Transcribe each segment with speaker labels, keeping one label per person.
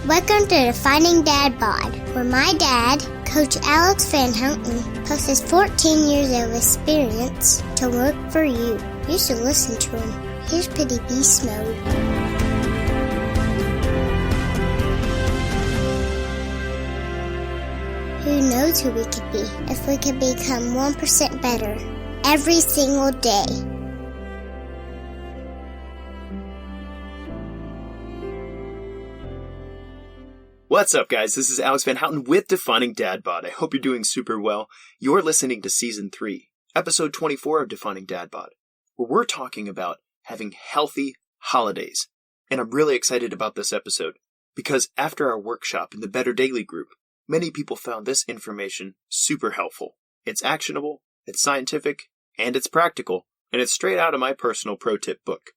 Speaker 1: Welcome to Defining Dad Bod, where my dad, Coach Alex VanHouten, posts his 14 years of experience to work for you. You should listen to him. Here's Pretty Beast Mode. Who knows who we could be if we could become 1% better every single day.
Speaker 2: What's up, guys? This is Alex VanHouten with Defining Dad Bod. I hope you're doing super well. You're listening to Season 3, Episode 24 of Defining Dad Bod, where we're talking about having healthy holidays. And I'm really excited about this episode because after our workshop in the Better Daily group, many people found this information super helpful. It's actionable, it's scientific, and it's practical, and it's straight out of my personal pro tip book.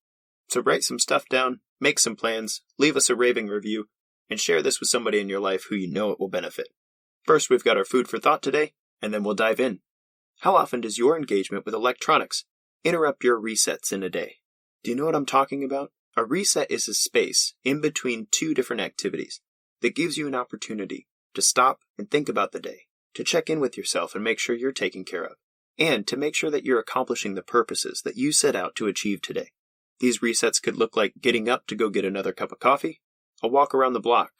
Speaker 2: So write some stuff down, make some plans, leave us a raving review, and share this with somebody in your life who you know it will benefit. First, we've got our food for thought today, and then we'll dive in. How often does your engagement with electronics interrupt your resets in a day? Do you know what I'm talking about? A reset is a space in between two different activities that gives you an opportunity to stop and think about the day, to check in with yourself and make sure you're taken care of, and to make sure that you're accomplishing the purposes that you set out to achieve today. These resets could look like getting up to go get another cup of coffee, a walk around the block,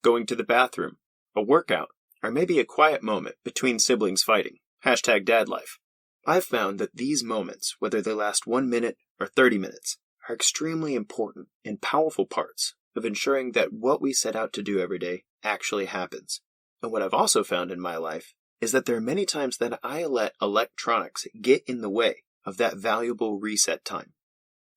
Speaker 2: going to the bathroom, a workout, or maybe a quiet moment between siblings fighting. #DadLife. I've found that these moments, whether they last 1 minute or 30 minutes, are extremely important and powerful parts of ensuring that what we set out to do every day actually happens. And what I've also found in my life is that there are many times that I let electronics get in the way of that valuable reset time.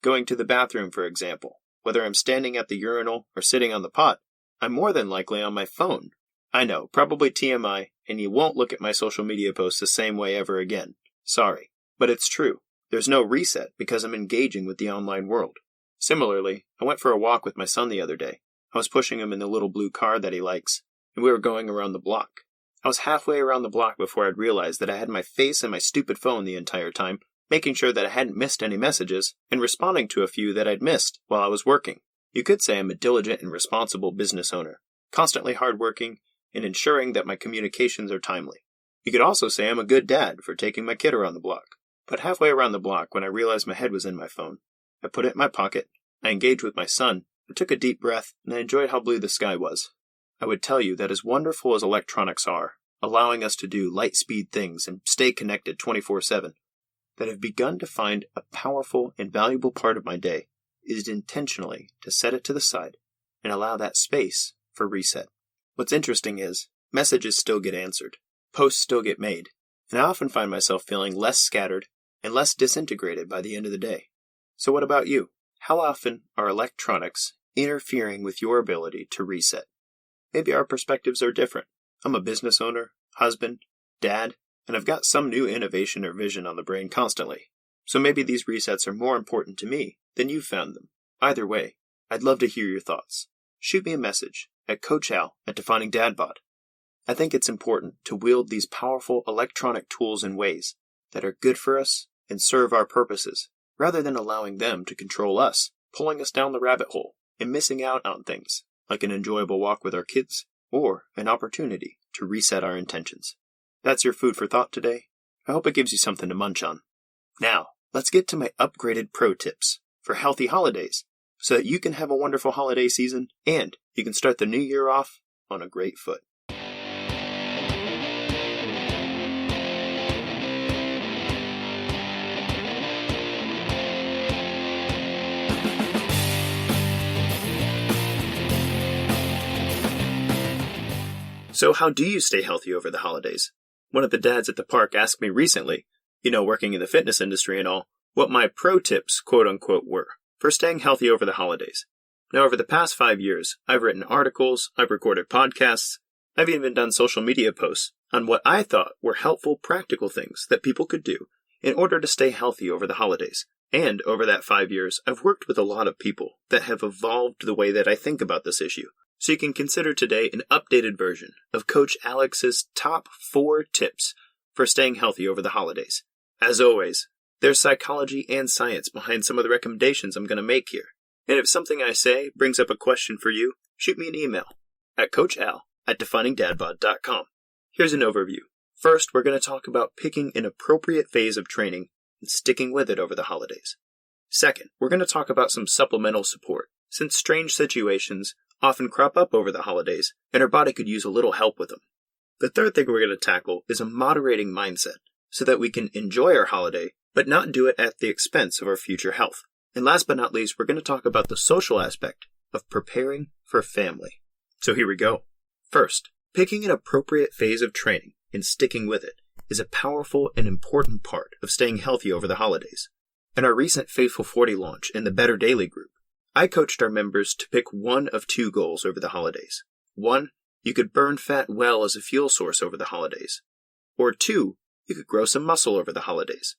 Speaker 2: Going to the bathroom, for example. Whether I'm standing at the urinal or sitting on the pot, I'm more than likely on my phone. I know, probably TMI, and you won't look at my social media posts the same way ever again. Sorry. But it's true. There's no reset because I'm engaging with the online world. Similarly, I went for a walk with my son the other day. I was pushing him in the little blue car that he likes, and we were going around the block. I was halfway around the block before I'd realized that I had my face in my stupid phone the entire time, making sure that I hadn't missed any messages, and responding to a few that I'd missed while I was working. You could say I'm a diligent and responsible business owner, constantly hardworking, and ensuring that my communications are timely. You could also say I'm a good dad for taking my kid around the block. But halfway around the block, when I realized my head was in my phone, I put it in my pocket, I engaged with my son, I took a deep breath, and I enjoyed how blue the sky was. I would tell you that as wonderful as electronics are, allowing us to do light-speed things and stay connected 24/7, that have begun to find a powerful and valuable part of my day is intentionally to set it to the side and allow that space for reset. What's interesting is, messages still get answered, posts still get made, and I often find myself feeling less scattered and less disintegrated by the end of the day. So what about you? How often are electronics interfering with your ability to reset? Maybe our perspectives are different. I'm a business owner, husband, dad, and I've got some new innovation or vision on the brain constantly. So maybe these resets are more important to me than you've found them. Either way, I'd love to hear your thoughts. Shoot me a message at coachal@definingdadbod. I think it's important to wield these powerful electronic tools in ways that are good for us and serve our purposes, rather than allowing them to control us, pulling us down the rabbit hole and missing out on things like an enjoyable walk with our kids or an opportunity to reset our intentions. That's your food for thought today. I hope it gives you something to munch on. Now, let's get to my upgraded pro tips for healthy holidays so that you can have a wonderful holiday season and you can start the new year off on a great foot. So how do you stay healthy over the holidays? One of the dads at the park asked me recently, working in the fitness industry and all, what my pro tips, quote unquote, were for staying healthy over the holidays. Now, over the past 5 years, I've written articles, I've recorded podcasts, I've even done social media posts on what I thought were helpful, practical things that people could do in order to stay healthy over the holidays. And over that 5 years, I've worked with a lot of people that have evolved the way that I think about this issue. So you can consider today an updated version of Coach Alex's top 4 tips for staying healthy over the holidays. As always, there's psychology and science behind some of the recommendations I'm going to make here. And if something I say brings up a question for you, shoot me an email. at Coach Al at definingdadbod.com. Here's an overview. First, we're going to talk about picking an appropriate phase of training and sticking with it over the holidays. Second, we're going to talk about some supplemental support, since strange situations often crop up over the holidays and our body could use a little help with them. The third thing we're going to tackle is a moderating mindset, so that we can enjoy our holiday, but not do it at the expense of our future health. And last but not least, we're going to talk about the social aspect of preparing for family. So here we go. First, picking an appropriate phase of training and sticking with it is a powerful and important part of staying healthy over the holidays. In our recent Faithful 40 launch in the Better Daily group, I coached our members to pick one of two goals over the holidays. One, you could burn fat well as a fuel source over the holidays. Or two, you could grow some muscle over the holidays.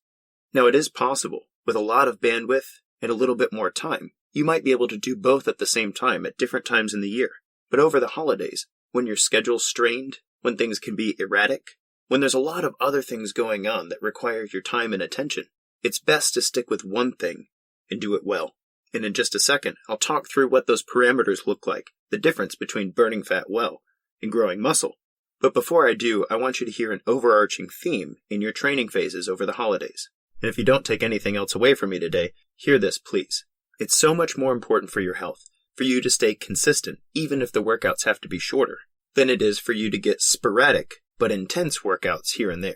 Speaker 2: Now it is possible, with a lot of bandwidth and a little bit more time, you might be able to do both at the same time at different times in the year. But over the holidays, when your schedule's strained, when things can be erratic, when there's a lot of other things going on that require your time and attention, it's best to stick with one thing and do it well. And in just a second, I'll talk through what those parameters look like, the difference between burning fat well and growing muscle. But before I do, I want you to hear an overarching theme in your training phases over the holidays. And if you don't take anything else away from me today, hear this, please. It's so much more important for your health, for you to stay consistent, even if the workouts have to be shorter, than it is for you to get sporadic but intense workouts here and there.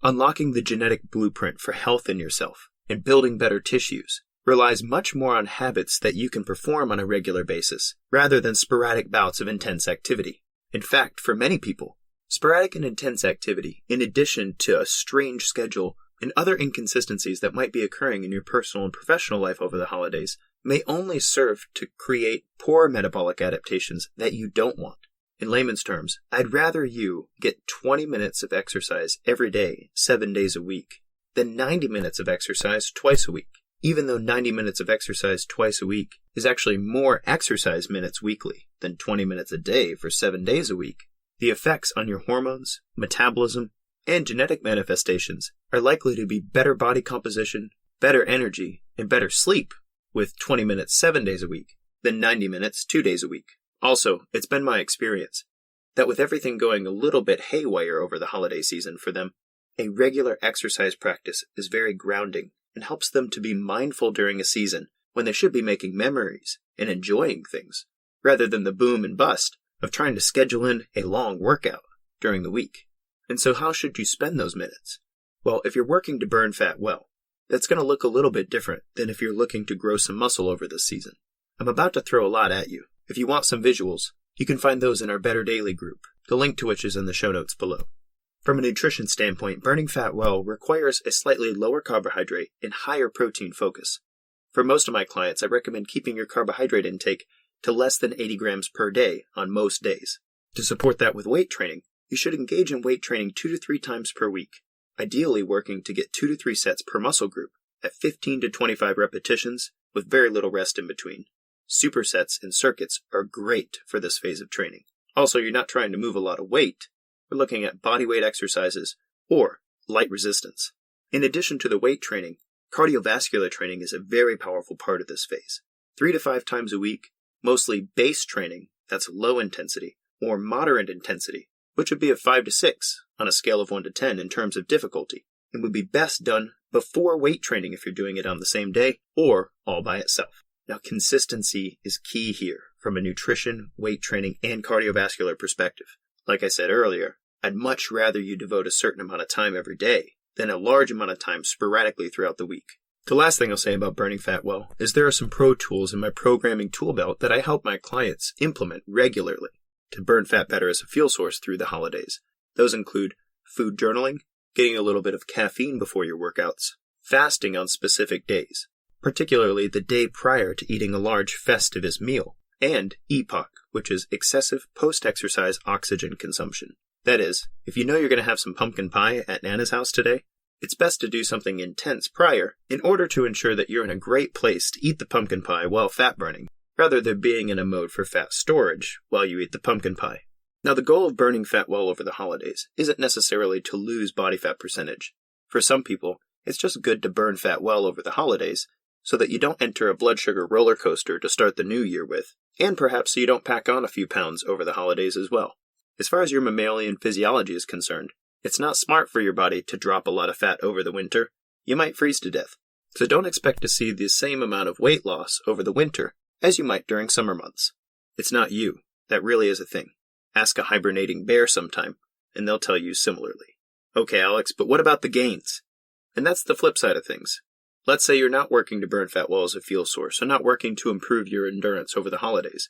Speaker 2: Unlocking the genetic blueprint for health in yourself and building better tissues relies much more on habits that you can perform on a regular basis, rather than sporadic bouts of intense activity. In fact, for many people, sporadic and intense activity, in addition to a strange schedule and other inconsistencies that might be occurring in your personal and professional life over the holidays, may only serve to create poor metabolic adaptations that you don't want. In layman's terms, I'd rather you get 20 minutes of exercise every day, 7 days a week, than 90 minutes of exercise twice a week. Even though 90 minutes of exercise twice a week is actually more exercise minutes weekly than 20 minutes a day for 7 days a week, the effects on your hormones, metabolism, and genetic manifestations are likely to be better body composition, better energy, and better sleep with 20 minutes 7 days a week than 90 minutes 2 days a week. Also, it's been my experience that with everything going a little bit haywire over the holiday season for them, a regular exercise practice is very grounding and helps them to be mindful during a season when they should be making memories and enjoying things, rather than the boom and bust of trying to schedule in a long workout during the week. And so how should you spend those minutes? Well, if you're working to burn fat well, that's going to look a little bit different than if you're looking to grow some muscle over this season. I'm about to throw a lot at you. If you want some visuals, you can find those in our Better Daily group, the link to which is in the show notes below. From a nutrition standpoint, burning fat well requires a slightly lower carbohydrate and higher protein focus. For most of my clients, I recommend keeping your carbohydrate intake to less than 80 grams per day on most days. To support that with weight training, you should engage in weight training 2 to 3 times per week, ideally working to get 2 to 3 sets per muscle group at 15 to 25 repetitions with very little rest in between. Supersets and circuits are great for this phase of training. Also, you're not trying to move a lot of weight. We're looking at body weight exercises or light resistance. In addition to the weight training, cardiovascular training is a very powerful part of this phase. 3 to 5 times a week, mostly base training, that's low intensity, or moderate intensity, which would be a 5 to 6 on a scale of 1 to 10 in terms of difficulty, and would be best done before weight training if you're doing it on the same day or all by itself. Now, consistency is key here from a nutrition, weight training, and cardiovascular perspective. Like I said earlier, I'd much rather you devote a certain amount of time every day than a large amount of time sporadically throughout the week. The last thing I'll say about burning fat well is there are some pro tools in my programming tool belt that I help my clients implement regularly to burn fat better as a fuel source through the holidays. Those include food journaling, getting a little bit of caffeine before your workouts, fasting on specific days, particularly the day prior to eating a large Festivus meal, and EPOC, which is excessive post-exercise oxygen consumption. That is, if you know you're going to have some pumpkin pie at Nana's house today, it's best to do something intense prior in order to ensure that you're in a great place to eat the pumpkin pie while fat burning, rather than being in a mode for fat storage while you eat the pumpkin pie. Now, the goal of burning fat well over the holidays isn't necessarily to lose body fat percentage. For some people, it's just good to burn fat well over the holidays so that you don't enter a blood sugar roller coaster to start the new year with and perhaps so you don't pack on a few pounds over the holidays as well. As far as your mammalian physiology is concerned, it's not smart for your body to drop a lot of fat over the winter. You might freeze to death. So don't expect to see the same amount of weight loss over the winter as you might during summer months. It's not you. That really is a thing. Ask a hibernating bear sometime, and they'll tell you similarly. Okay, Alex, but what about the gains? And that's the flip side of things. Let's say you're not working to burn fat well as a fuel source, so not working to improve your endurance over the holidays.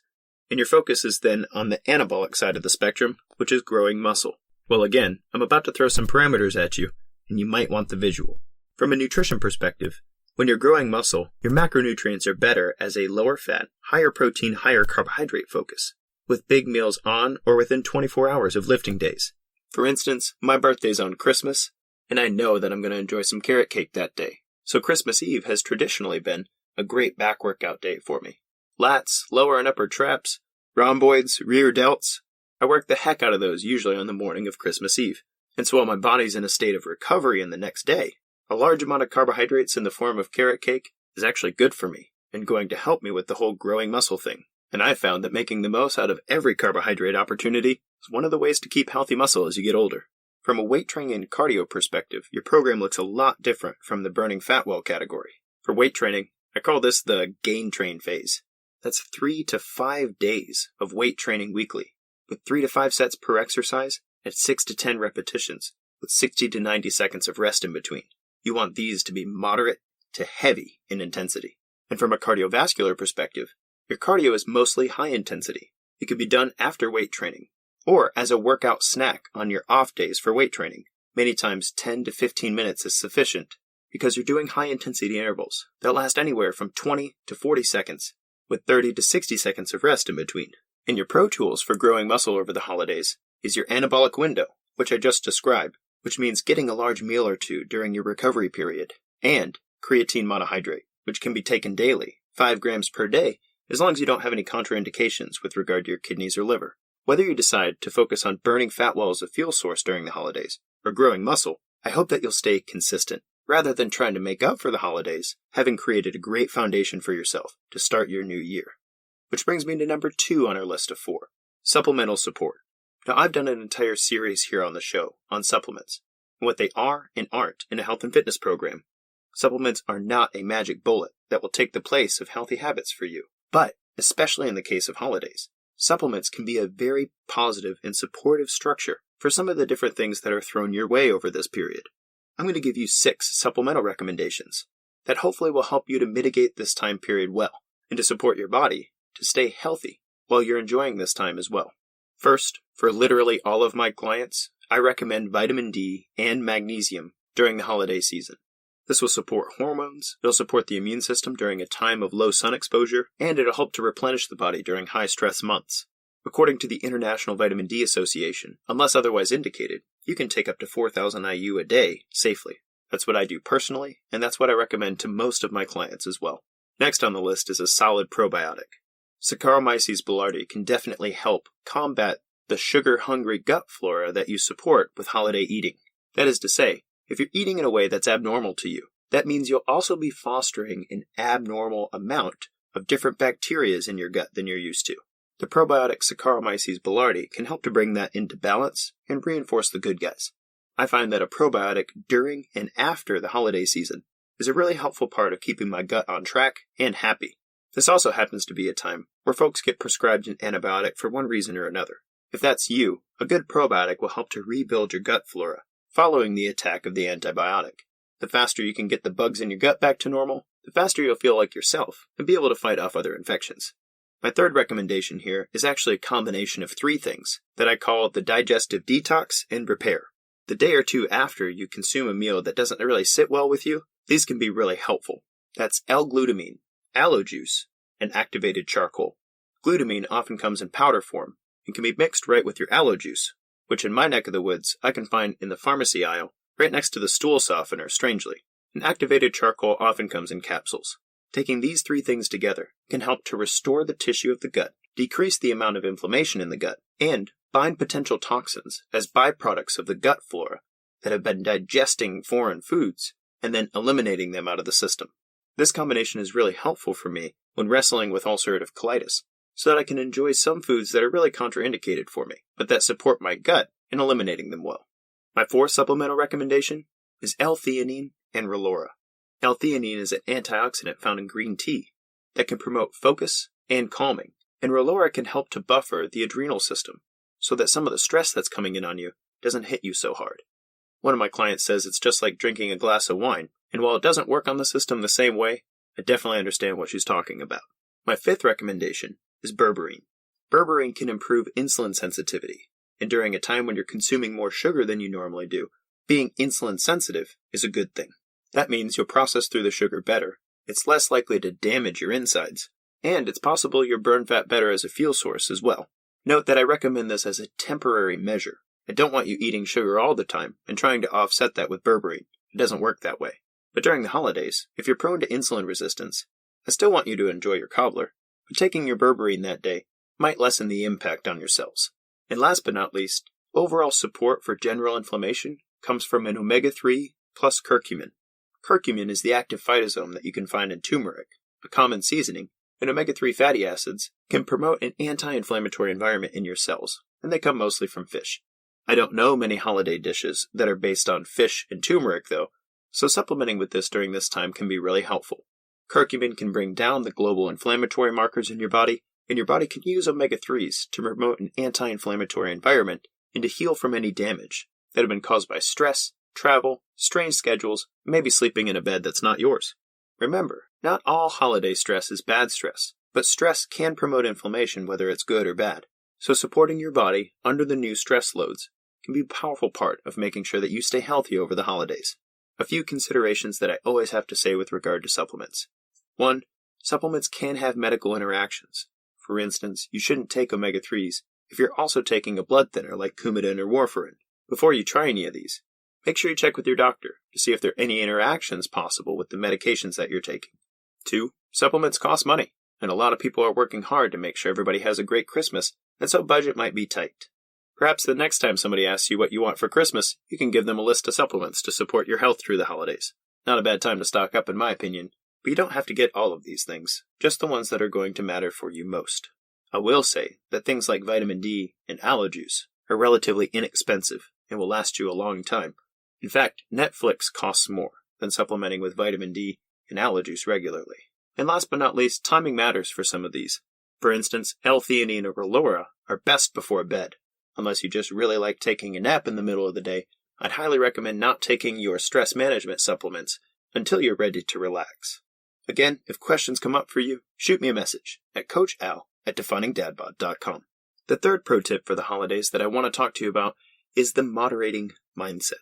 Speaker 2: And your focus is then on the anabolic side of the spectrum, which is growing muscle. Well, again, I'm about to throw some parameters at you, and you might want the visual. From a nutrition perspective, when you're growing muscle, your macronutrients are better as a lower fat, higher protein, higher carbohydrate focus, with big meals on or within 24 hours of lifting days. For instance, my birthday's on Christmas, and I know that I'm going to enjoy some carrot cake that day. So Christmas Eve has traditionally been a great back workout day for me. Lats, lower and upper traps, rhomboids, rear delts. I work the heck out of those usually on the morning of Christmas Eve. And so while my body's in a state of recovery in the next day, a large amount of carbohydrates in the form of carrot cake is actually good for me and going to help me with the whole growing muscle thing. And I found that making the most out of every carbohydrate opportunity is one of the ways to keep healthy muscle as you get older. From a weight training and cardio perspective, your program looks a lot different from the burning fat well category. For weight training, I call this the gain train phase. That's 3 to 5 days of weight training weekly, with 3 to 5 sets per exercise at 6 to 10 repetitions, with 60 to 90 seconds of rest in between. You want these to be moderate to heavy in intensity. And from a cardiovascular perspective, your cardio is mostly high intensity. It can be done after weight training, or as a workout snack on your off days for weight training. Many times 10 to 15 minutes is sufficient because you're doing high intensity intervals that last anywhere from 20 to 40 seconds with 30 to 60 seconds of rest in between. And your pro tools for growing muscle over the holidays is your anabolic window, which I just described, which means getting a large meal or two during your recovery period, and creatine monohydrate, which can be taken daily, 5 grams per day, as long as you don't have any contraindications with regard to your kidneys or liver. Whether you decide to focus on burning fat well as a fuel source during the holidays or growing muscle, I hope that you'll stay consistent, rather than trying to make up for the holidays, having created a great foundation for yourself to start your new year. Which brings me to number 2 on our list of 4, supplemental support. Now, I've done an entire series here on the show on supplements, and what they are and aren't in a health and fitness program. Supplements are not a magic bullet that will take the place of healthy habits for you, but, especially in the case of holidays, supplements can be a very positive and supportive structure for some of the different things that are thrown your way over this period. I'm going to give you 6 supplemental recommendations that hopefully will help you to mitigate this time period well and to support your body to stay healthy while you're enjoying this time as well. First, for literally all of my clients, I recommend vitamin D and magnesium during the holiday season. This will support hormones, it'll support the immune system during a time of low sun exposure, and it'll help to replenish the body during high stress months. According to the International Vitamin D Association, unless otherwise indicated, you can take up to 4,000 IU a day safely. That's what I do personally, and that's what I recommend to most of my clients as well. Next on the list is a solid probiotic. Saccharomyces boulardii can definitely help combat the sugar-hungry gut flora that you support with holiday eating. That is to say, if you're eating in a way that's abnormal to you, that means you'll also be fostering an abnormal amount of different bacteria in your gut than you're used to. The probiotic Saccharomyces boulardii can help to bring that into balance and reinforce the good guys. I find that a probiotic during and after the holiday season is a really helpful part of keeping my gut on track and happy. This also happens to be a time where folks get prescribed an antibiotic for one reason or another. If that's you, a good probiotic will help to rebuild your gut flora following the attack of the antibiotic. The faster you can get the bugs in your gut back to normal, the faster you'll feel like yourself and be able to fight off other infections. My third recommendation here is actually a combination of 3 things that I call the digestive detox and repair. The day or two after you consume a meal that doesn't really sit well with you, these can be really helpful. That's L-glutamine, aloe juice, and activated charcoal. Glutamine often comes in powder form and can be mixed right with your aloe juice, which in my neck of the woods I can find in the pharmacy aisle right next to the stool softener, strangely. And activated charcoal often comes in capsules. Taking these 3 things together can help to restore the tissue of the gut, decrease the amount of inflammation in the gut, and bind potential toxins as byproducts of the gut flora that have been digesting foreign foods and then eliminating them out of the system. This combination is really helpful for me when wrestling with ulcerative colitis, so that I can enjoy some foods that are really contraindicated for me, but that support my gut in eliminating them well. My fourth supplemental recommendation is L-theanine and Relora. L-theanine is an antioxidant found in green tea that can promote focus and calming, and Relora can help to buffer the adrenal system so that some of the stress that's coming in on you doesn't hit you so hard. One of my clients says it's just like drinking a glass of wine, and while it doesn't work on the system the same way, I definitely understand what she's talking about. My fifth recommendation is berberine. Berberine can improve insulin sensitivity, and during a time when you're consuming more sugar than you normally do, being insulin sensitive is a good thing. That means you'll process through the sugar better, it's less likely to damage your insides, and it's possible you'll burn fat better as a fuel source as well. Note that I recommend this as a temporary measure. I don't want you eating sugar all the time and trying to offset that with berberine. It doesn't work that way. But during the holidays, if you're prone to insulin resistance, I still want you to enjoy your cobbler, but taking your berberine that day might lessen the impact on your cells. And last but not least, overall support for general inflammation comes from an omega-3 plus curcumin. Curcumin is the active phytosome that you can find in turmeric, a common seasoning, and omega-3 fatty acids can promote an anti-inflammatory environment in your cells, and they come mostly from fish. I don't know many holiday dishes that are based on fish and turmeric though, so supplementing with this during this time can be really helpful. Curcumin can bring down the global inflammatory markers in your body, and your body can use omega-3s to promote an anti-inflammatory environment and to heal from any damage that have been caused by stress, travel, strange schedules, maybe sleeping in a bed that's not yours. Remember, not all holiday stress is bad stress, but stress can promote inflammation whether it's good or bad. So supporting your body under the new stress loads can be a powerful part of making sure that you stay healthy over the holidays. A few considerations that I always have to say with regard to supplements. 1. Supplements can have medical interactions. For instance, you shouldn't take omega-3s if you're also taking a blood thinner like Coumadin or warfarin. Before you try any of these, make sure you check with your doctor to see if there are any interactions possible with the medications that you're taking. 2. Supplements cost money, and a lot of people are working hard to make sure everybody has a great Christmas, and so budget might be tight. Perhaps the next time somebody asks you what you want for Christmas, you can give them a list of supplements to support your health through the holidays. Not a bad time to stock up in my opinion, but you don't have to get all of these things, just the ones that are going to matter for you most. I will say that things like vitamin D and aloe juice are relatively inexpensive and will last you a long time. In fact, Netflix costs more than supplementing with vitamin D and aloe juice regularly. And last but not least, timing matters for some of these. For instance, L-theanine or Relora are best before bed. Unless you just really like taking a nap in the middle of the day, I'd highly recommend not taking your stress management supplements until you're ready to relax. Again, if questions come up for you, shoot me a message at coachal@definingdadbod.com. The third pro tip for the holidays that I want to talk to you about is the moderating mindset.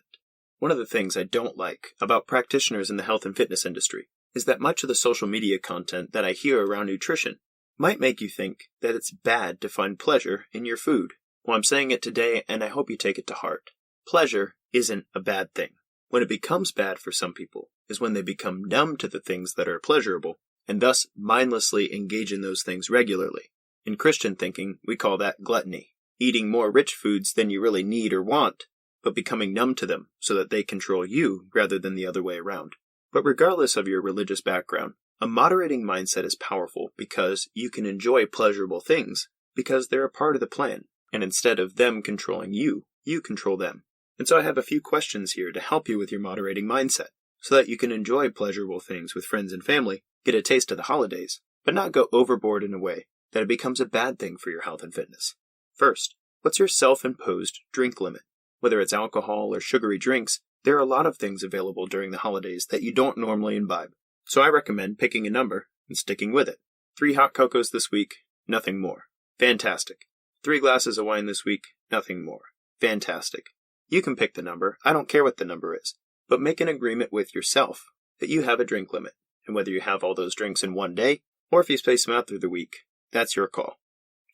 Speaker 2: One of the things I don't like about practitioners in the health and fitness industry is that much of the social media content that I hear around nutrition might make you think that it's bad to find pleasure in your food. Well, I'm saying it today, and I hope you take it to heart. Pleasure isn't a bad thing. When it becomes bad for some people is when they become numb to the things that are pleasurable, and thus mindlessly engage in those things regularly. In Christian thinking, we call that gluttony, eating more rich foods than you really need or want, but becoming numb to them so that they control you rather than the other way around. But regardless of your religious background, a moderating mindset is powerful because you can enjoy pleasurable things because they're a part of the plan. And instead of them controlling you, you control them. And so I have a few questions here to help you with your moderating mindset, so that you can enjoy pleasurable things with friends and family, get a taste of the holidays, but not go overboard in a way that it becomes a bad thing for your health and fitness. First, what's your self-imposed drink limit? Whether it's alcohol or sugary drinks, there are a lot of things available during the holidays that you don't normally imbibe. So I recommend picking a number and sticking with it. 3 hot cocos this week, nothing more. Fantastic. 3 glasses of wine this week, nothing more. Fantastic. You can pick the number, I don't care what the number is, but make an agreement with yourself that you have a drink limit, and whether you have all those drinks in one day, or if you space them out through the week, that's your call.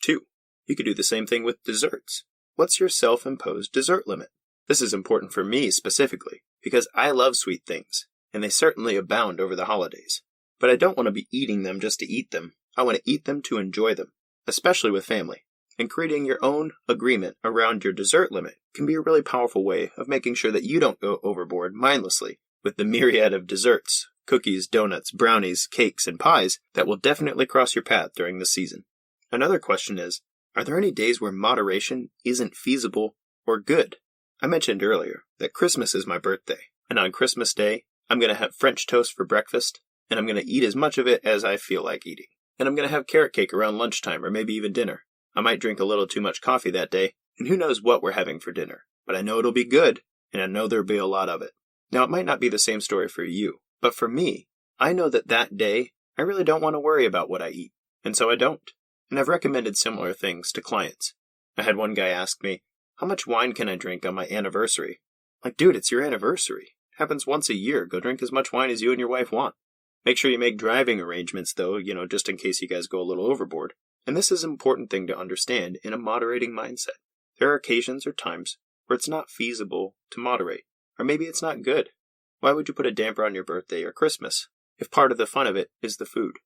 Speaker 2: 2. You could do the same thing with desserts. What's your self-imposed dessert limit? This is important for me specifically, because I love sweet things, and they certainly abound over the holidays. But I don't want to be eating them just to eat them, I want to eat them to enjoy them, especially with family. And creating your own agreement around your dessert limit can be a really powerful way of making sure that you don't go overboard mindlessly with the myriad of desserts, cookies, donuts, brownies, cakes, and pies that will definitely cross your path during this season. Another question is, are there any days where moderation isn't feasible or good? I mentioned earlier that Christmas is my birthday, and on Christmas Day, I'm going to have French toast for breakfast, and I'm going to eat as much of it as I feel like eating. And I'm going to have carrot cake around lunchtime or maybe even dinner. I might drink a little too much coffee that day, and who knows what we're having for dinner. But I know it'll be good, and I know there'll be a lot of it. Now, it might not be the same story for you, but for me, I know that day, I really don't want to worry about what I eat, and so I don't. And I've recommended similar things to clients. I had one guy ask me, how much wine can I drink on my anniversary? Like, dude, it's your anniversary. It happens once a year. Go drink as much wine as you and your wife want. Make sure you make driving arrangements, though, just in case you guys go a little overboard. And this is an important thing to understand in a moderating mindset. There are occasions or times where it's not feasible to moderate, or maybe it's not good. Why would you put a damper on your birthday or Christmas if part of the fun of it is the food?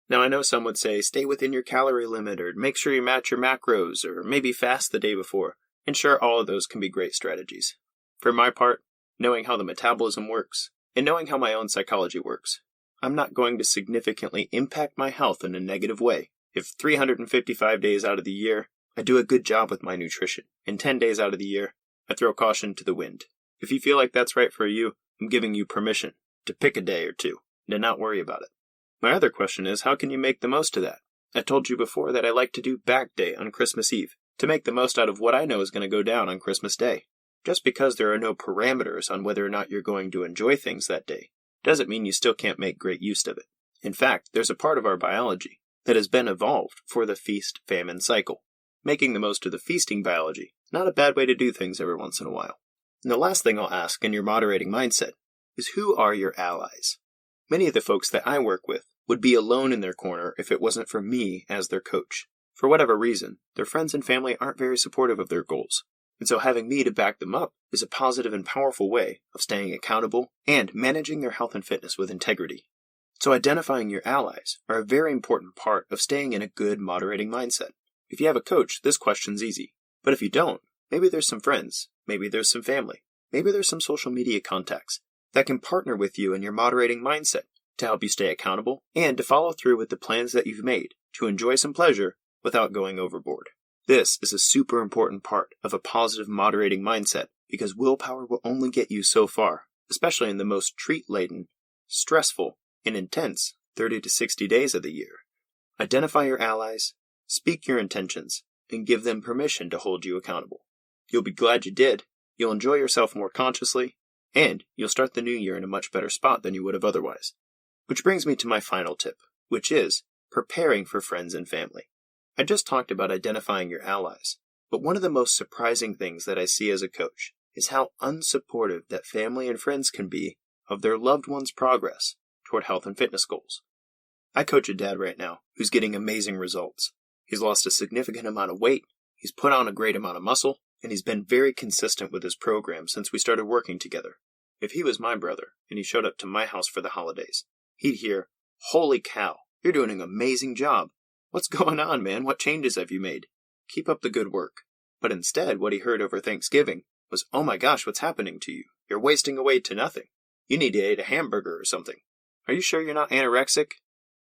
Speaker 2: Now, I know some would say stay within your calorie limit, or make sure you match your macros, or maybe fast the day before. And sure, all of those can be great strategies. For my part, knowing how the metabolism works, and knowing how my own psychology works, I'm not going to significantly impact my health in a negative way if 355 days out of the year, I do a good job with my nutrition, and 10 days out of the year, I throw caution to the wind. If you feel like that's right for you, I'm giving you permission to pick a day or two, and to not worry about it. My other question is, how can you make the most of that? I told you before that I like to do back day on Christmas Eve, to make the most out of what I know is going to go down on Christmas Day. Just because there are no parameters on whether or not you're going to enjoy things that day, doesn't mean you still can't make great use of it. In fact, there's a part of our biology that has been evolved for the feast-famine cycle. Making the most of the feasting biology, not a bad way to do things every once in a while. And the last thing I'll ask in your moderating mindset is, who are your allies? Many of the folks that I work with would be alone in their corner if it wasn't for me as their coach. For whatever reason, their friends and family aren't very supportive of their goals. And so having me to back them up is a positive and powerful way of staying accountable and managing their health and fitness with integrity. So identifying your allies are a very important part of staying in a good moderating mindset. If you have a coach, this question's easy. But if you don't, maybe there's some friends, maybe there's some family, maybe there's some social media contacts that can partner with you in your moderating mindset to help you stay accountable and to follow through with the plans that you've made to enjoy some pleasure without going overboard. This is a super important part of a positive moderating mindset because willpower will only get you so far, especially in the most treat-laden, stressful, and intense 30 to 60 days of the year. Identify your allies, speak your intentions, and give them permission to hold you accountable. You'll be glad you did, you'll enjoy yourself more consciously, and you'll start the new year in a much better spot than you would have otherwise. Which brings me to my final tip, which is preparing for friends and family. I just talked about identifying your allies, but one of the most surprising things that I see as a coach is how unsupportive that family and friends can be of their loved one's progress toward health and fitness goals. I coach a dad right now who's getting amazing results. He's lost a significant amount of weight, he's put on a great amount of muscle, and he's been very consistent with his program since we started working together. If he was my brother and he showed up to my house for the holidays, he'd hear, "Holy cow, you're doing an amazing job. What's going on, man? What changes have you made? Keep up the good work." But instead, what he heard over Thanksgiving was, "Oh my gosh, what's happening to you? You're wasting away to nothing. You need to eat a hamburger or something. Are you sure you're not anorexic?"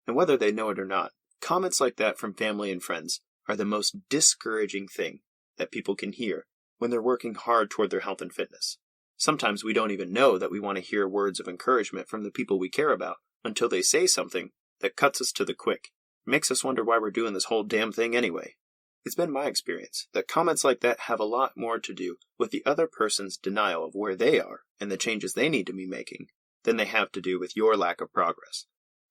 Speaker 2: And whether they know it or not, comments like that from family and friends are the most discouraging thing that people can hear when they're working hard toward their health and fitness. Sometimes we don't even know that we want to hear words of encouragement from the people we care about until they say something that cuts us to the quick. Makes us wonder why we're doing this whole damn thing anyway. It's been my experience that comments like that have a lot more to do with the other person's denial of where they are and the changes they need to be making than they have to do with your lack of progress.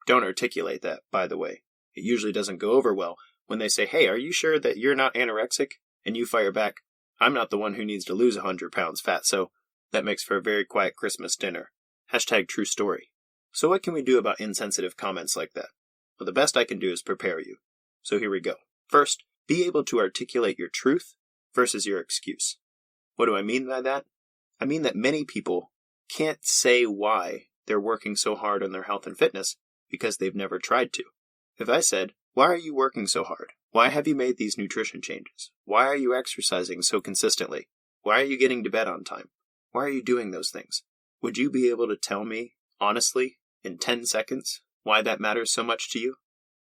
Speaker 2: Don't articulate that, by the way. It usually doesn't go over well when they say, "Hey, are you sure that you're not anorexic?" And you fire back, "I'm not the one who needs to lose 100 pounds fat, so that makes for a very quiet Christmas dinner." #true story. So what can we do about insensitive comments like that? Well, the best I can do is prepare you. So here we go. First, be able to articulate your truth versus your excuse. What do I mean by that? I mean that many people can't say why they're working so hard on their health and fitness because they've never tried to. If I said, "Why are you working so hard? Why have you made these nutrition changes? Why are you exercising so consistently? Why are you getting to bed on time? Why are you doing those things?" Would you be able to tell me, honestly, in 10 seconds, why that matters so much to you?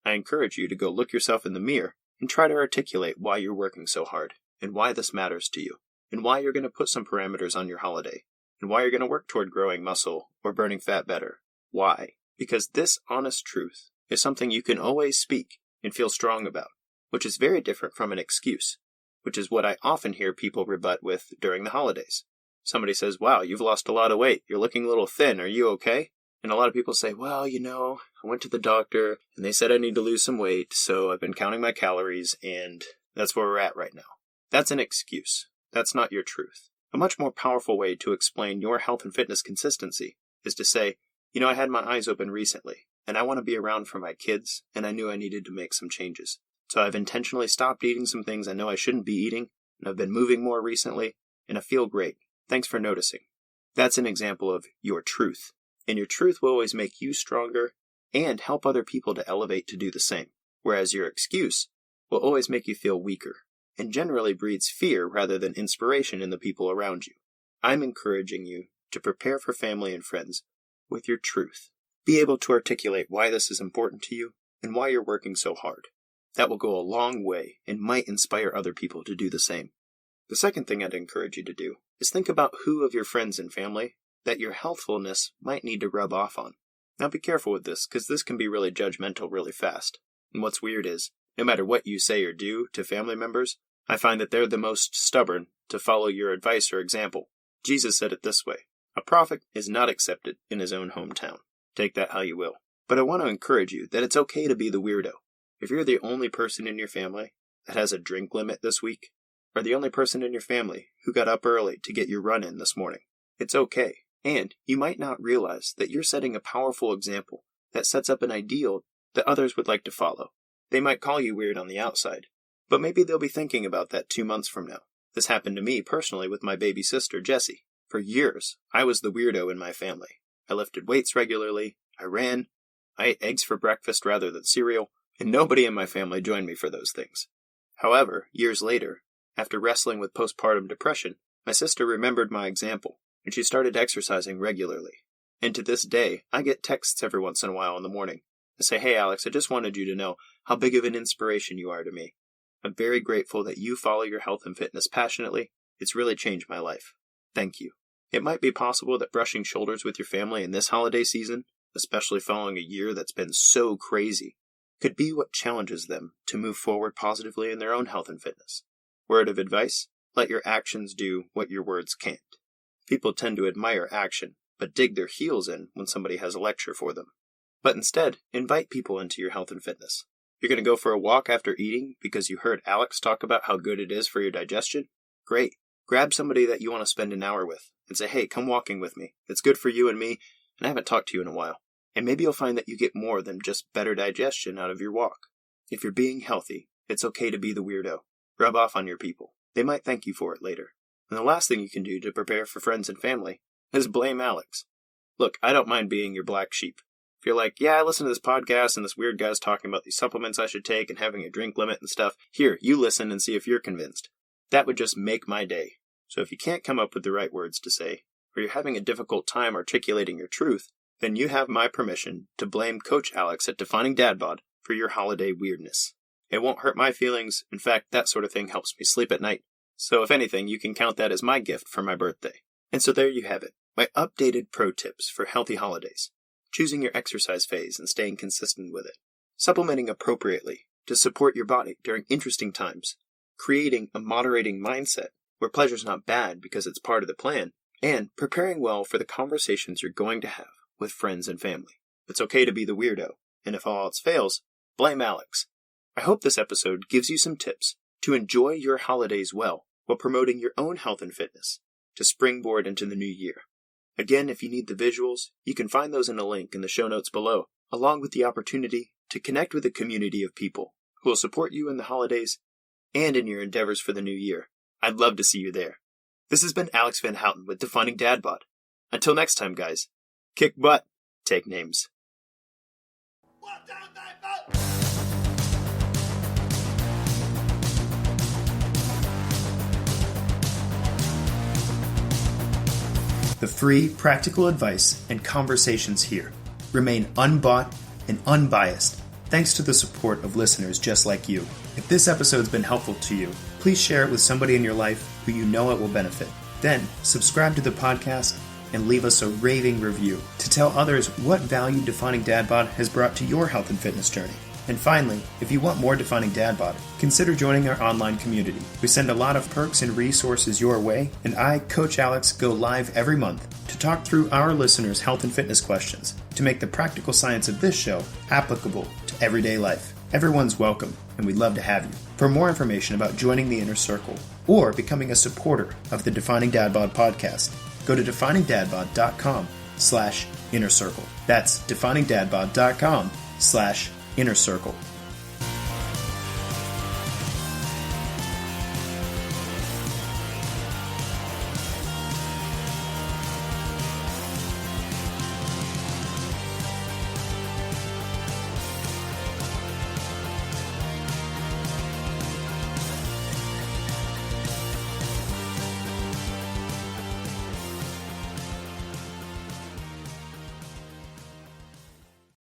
Speaker 2: I encourage you to go look yourself in the mirror and try to articulate why you're working so hard, and why this matters to you, and why you're going to put some parameters on your holiday, and why you're going to work toward growing muscle or burning fat better. Why? Because this honest truth is something you can always speak and feel strong about, which is very different from an excuse, which is what I often hear people rebut with during the holidays. Somebody says, wow, you've lost a lot of weight. You're looking a little thin. Are you okay? And a lot of people say, well, I went to the doctor and they said I need to lose some weight, so I've been counting my calories and that's where we're at right now. That's an excuse. That's not your truth. A much more powerful way to explain your health and fitness consistency is to say, I had my eyes open recently and I want to be around for my kids and I knew I needed to make some changes. So I've intentionally stopped eating some things I know I shouldn't be eating, and I've been moving more recently, and I feel great. Thanks for noticing. That's an example of your truth. And your truth will always make you stronger and help other people to elevate to do the same. Whereas your excuse will always make you feel weaker and generally breeds fear rather than inspiration in the people around you. I'm encouraging you to prepare for family and friends with your truth. Be able to articulate why this is important to you and why you're working so hard. That will go a long way and might inspire other people to do the same. The second thing I'd encourage you to do is think about who of your friends and family that your healthfulness might need to rub off on. Now be careful with this, because this can be really judgmental really fast. And what's weird is, no matter what you say or do to family members, I find that they're the most stubborn to follow your advice or example. Jesus said it this way, a prophet is not accepted in his own hometown. Take that how you will. But I want to encourage you that it's okay to be the weirdo. If you're the only person in your family that has a drink limit this week, or the only person in your family who got up early to get your run in this morning, it's okay. And you might not realize that you're setting a powerful example that sets up an ideal that others would like to follow. They might call you weird on the outside, but maybe they'll be thinking about that 2 months from now. This happened to me personally with my baby sister, Jessie. For years, I was the weirdo in my family. I lifted weights regularly, I ran, I ate eggs for breakfast rather than cereal, and nobody in my family joined me for those things. However, years later, after wrestling with postpartum depression, my sister remembered my example, and she started exercising regularly. And to this day, I get texts every once in a while in the morning. I say, hey Alex, I just wanted you to know how big of an inspiration you are to me. I'm very grateful that you follow your health and fitness passionately. It's really changed my life. Thank you. It might be possible that brushing shoulders with your family in this holiday season, especially following a year that's been so crazy, could be what challenges them to move forward positively in their own health and fitness. Word of advice, let your actions do what your words can't. People tend to admire action, but dig their heels in when somebody has a lecture for them. But instead, invite people into your health and fitness. You're going to go for a walk after eating because you heard Alex talk about how good it is for your digestion? Great. Grab somebody that you want to spend an hour with and say, hey, come walking with me. It's good for you and me, and I haven't talked to you in a while. And maybe you'll find that you get more than just better digestion out of your walk. If you're being healthy, it's okay to be the weirdo. Rub off on your people. They might thank you for it later. And the last thing you can do to prepare for friends and family is blame Alex. Look, I don't mind being your black sheep. If you're like, yeah, I listen to this podcast and this weird guy's talking about these supplements I should take and having a drink limit and stuff, here, you listen and see if you're convinced. That would just make my day. So if you can't come up with the right words to say, or you're having a difficult time articulating your truth, then you have my permission to blame Coach Alex at Defining Dad Bod for your holiday weirdness. It won't hurt my feelings. In fact, that sort of thing helps me sleep at night. So if anything, you can count that as my gift for my birthday. And so there you have it, my updated pro tips for healthy holidays. Choosing your exercise phase and staying consistent with it. Supplementing appropriately to support your body during interesting times. Creating a moderating mindset where pleasure's not bad because it's part of the plan. And preparing well for the conversations you're going to have with friends and family. It's okay to be the weirdo. And if all else fails, blame Alex. I hope this episode gives you some tips to enjoy your holidays well while promoting your own health and fitness to springboard into the new year. Again, if you need the visuals, you can find those in a link in the show notes below, along with the opportunity to connect with a community of people who will support you in the holidays and in your endeavors for the new year. I'd love to see you there. This has been Alex VanHouten with Defining Dad Bod. Until next time, guys, kick butt, take names. The free, practical advice and conversations here remain unbought and unbiased thanks to the support of listeners just like you. If this episode's been helpful to you, please share it with somebody in your life who you know it will benefit. Then, subscribe to the podcast and leave us a raving review to tell others what value Defining Dad Bod has brought to your health and fitness journey. And finally, if you want more Defining Dad Bod, consider joining our online community. We send a lot of perks and resources your way, and I, Coach Alex, go live every month to talk through our listeners' health and fitness questions to make the practical science of this show applicable to everyday life. Everyone's welcome, and we'd love to have you. For more information about joining the Inner Circle or becoming a supporter of the Defining Dad Bod podcast, go to definingdadbod.com/inner circle. That's definingdadbod.com/inner circle.